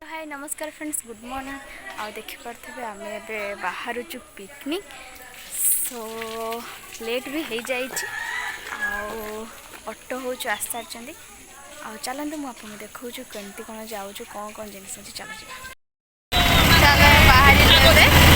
हाय नमस्कार friends good morning आ देखिपे आम ए बाहर पिकनिक सो लेट भी हो जाए ऑटो हूँ आस सारी आ चलते मुझे देखा कमी कौन जाऊँ कौन कौन जिन अच्छी चल चल बाहर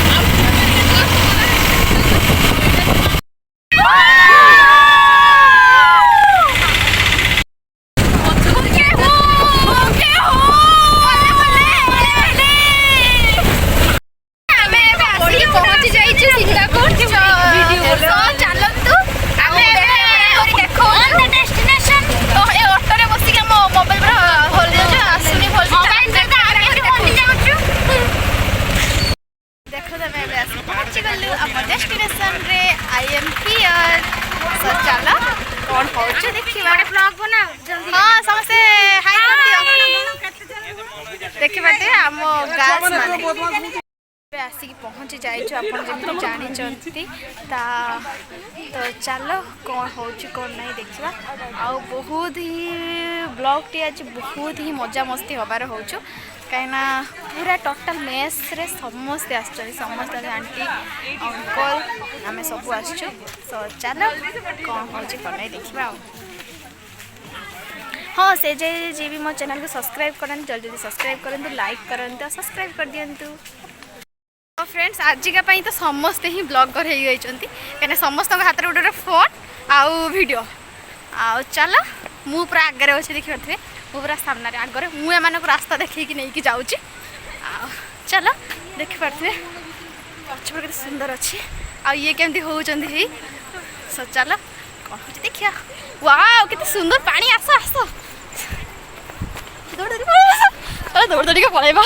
डेस्टिनेशन रे आई एम हियर सो चलो कौन होचे देखिबा ब्लॉग बना जल्दी हां समस्त हाय कर देखि बाटे हम गार्ल्स माने आसी की पहुंची जाइछु अपन जेमि जानि चंती ता तो चलो कौन होची कौन नहीं देखिबा आ बहुत ही ब्लॉग टी आज बहुत ही मजा मस्ती होबार होछु कहीं पूरा टोटल मेस रे समस्ते समस्त आंटी अंकल आम सब आसो सो चलो कौन हो कौन नहीं देखा हाँ से जे भी मो चैनल को सब्सक्राइब करते जल्दी जल्दी सब्सक्राइब करते लाइक करते सब्सक्राइब कर दिंतु तो फ्रेंड्स आजिका तो समस्ते ही ब्लॉगर हो कहीं समस्त हाथ में गोटे फोन आउ वीडियो आउ चलो मु पूरा आगे अच्छे देखिपे मु पूरा सामने आगे मुझे रास्ता देखी नहीं जाऊँ चलो देखिपे पछपड़ के सुंदर अच्छी आ ये केमती होती सो चलो कौन हो देखिया वाओ कितने सुंदर पानी आस आस दौड़ दौड़ के पलैबा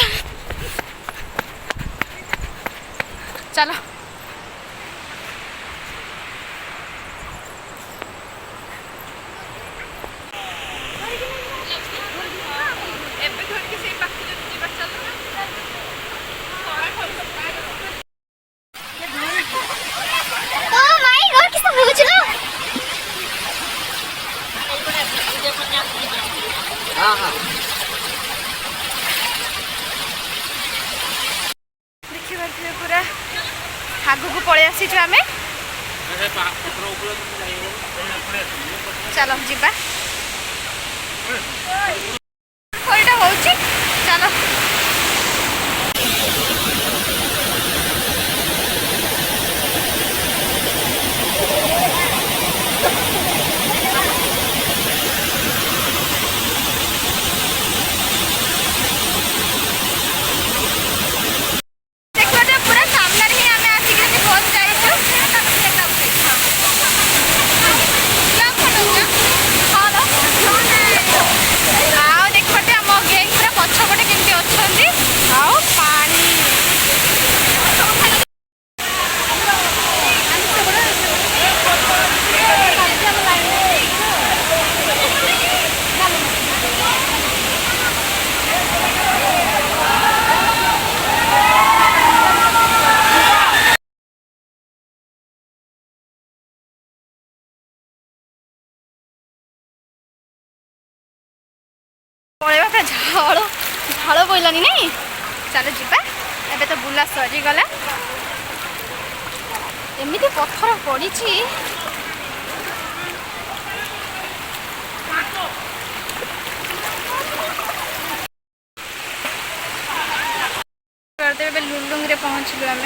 चलो देखिए पूरा आगू को पलि आसी आम चलो जीवा चलो पलैबा झाड़ झाड़ बोलानी नहीं चलो जीवा एबे तो बुला सरीगला एमती पत्थर पड़ी लुलुंग रे पहुँचलु आम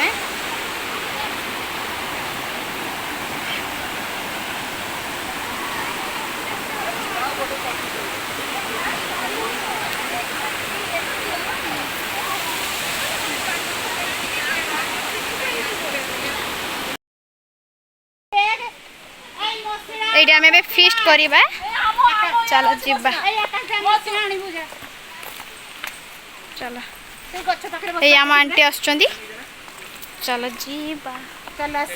ये आम ए फिस्ट करवा चलो जीवा चलो ये आम आंटी आसुचंदी चलो जीवा चल आस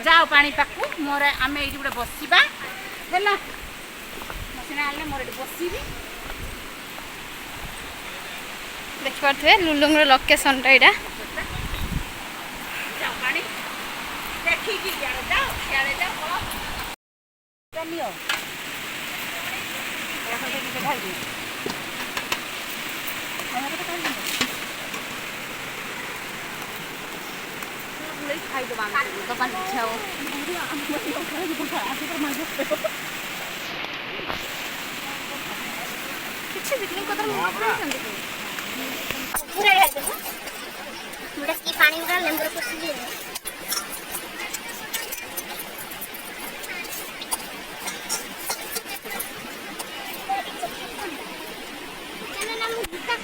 जाओ पानी पाकू मोर आम ये गोटे बसवा देख मसीना आने मोर बसबी देखिपे लुलुंग लोकेशन यहाँ जाओ पानी देखिकी जाओ सियाड़े जाओ चलियो ଖାଇଦେବା ଦବା ଇଚ୍ଛା ହବ କିଛି ପିକନିକ୍ କଥା पूरा रह गया मुड़ा की पानी में लेंबू को सीधे चलो ना मुझे का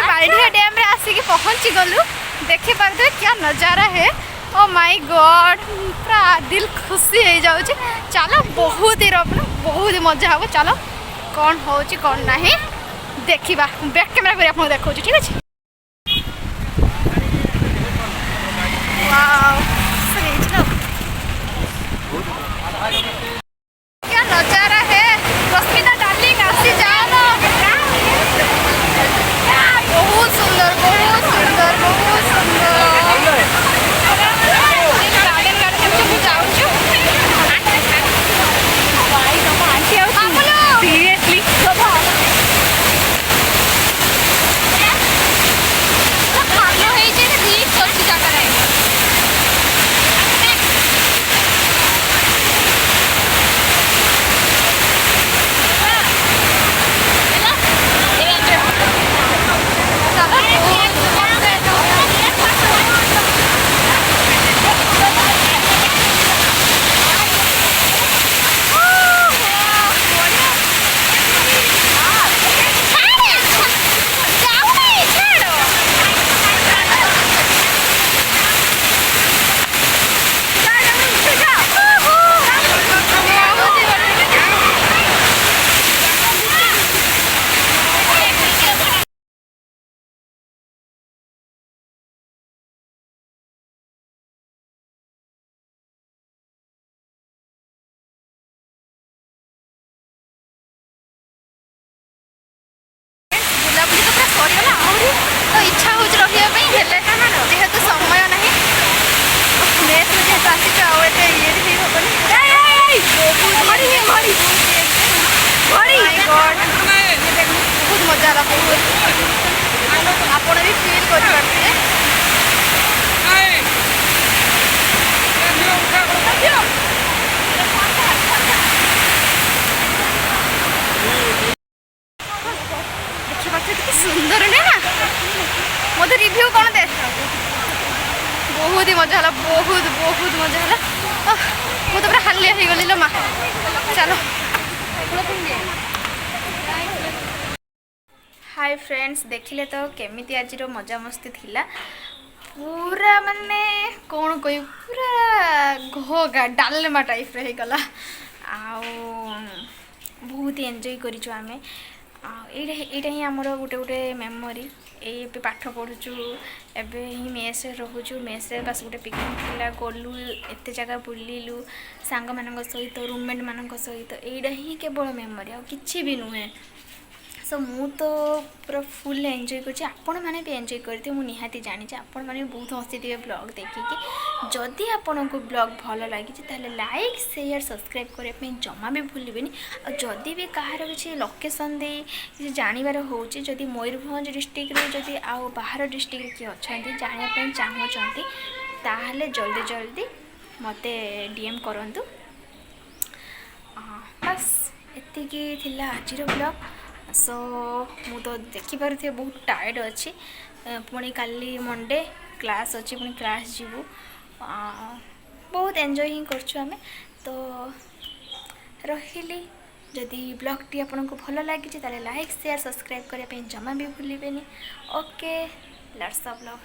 बाल्डिया डैम रे आसिक पहुँची गलु देखी पारे क्या नजारा है। ओ माय गॉड पूरा दिल खुशी हो जाऊँ। चलो बहुत ही बहुत ही मजा हम। चलो कौन हो कौन ना देखा बैक कैमेरा कर आपको देखा ठीक अच्छे। क्या नजारा है। रश्मिता डार्लिंग आसी जाओ ना। बहुत सुंदर बहुत सुंदर बहुत सुंदर। गार्डन गार्डन सब जाऊँ सीरियसली मजा आला बहुत आपण भी फील कर पारथिले देखिए पाखे कितनी सुंदर है ना मत रिव्यू कौन दे बहुत ही मजा है बहुत बहुत मजा है मुझे तो पूरा हालिया हो गली लो माँ चलो हाय फ्रेंड्स देखिले तो केमिति आज मजा मस्ती थिला पूरा माने कौन कह पूरा घोगा डालमा टाइप रे गला आ बहुत एंजॉय करिछु आमे एटा ही आमर गोटे गोटे मेमोरी ये पाठ पढ़ुचु एबे ही मेस रोचु मेस बस गोटे पिकनिक थिला गलु एते जगह बुलिलु सांग मानक सहित रूममेट मानक सहित एटा ही केवल मेमोरी आ किछि भी नुहे सो मु तो पूरा फुल एंजॉय करछि आपण माने भी एंजॉय करते मु निहाती जानि जे आपण माने बहुत हसी दिए ब्लॉग देखिकी जदि आपण को ब्लॉग भल लगी ताले लाइक शेयर सब्सक्राइब करे पे जमा भी भूलिबेनी आ जदि भी कहार किछि लोकेशन दे किछि जानिबार होछि जदि मयूरभंज डिस्ट्रिक्ट रे जदि आ बाहर डिस्ट्रिक्ट रे कि अछंती जानिया पे चाहउछंती ताहले जल्दी जल्दी मते डीएम करंतु बस एतिकी थिला आजिर ब्लॉग सो मु तो देखिपे बहुत टायर्ड अच्छी पुणी काली मंडे क्लास अच्छी पुणी क्लास जीवु बहुत एंजॉय ही करछु आमे तो रहिली जदि ब्लॉग टी आपन को भल लगी ताले लाइक शेयर सब्सक्राइब करने जमा भी भूलिबेनी ओके लेट्स द ब्लॉग।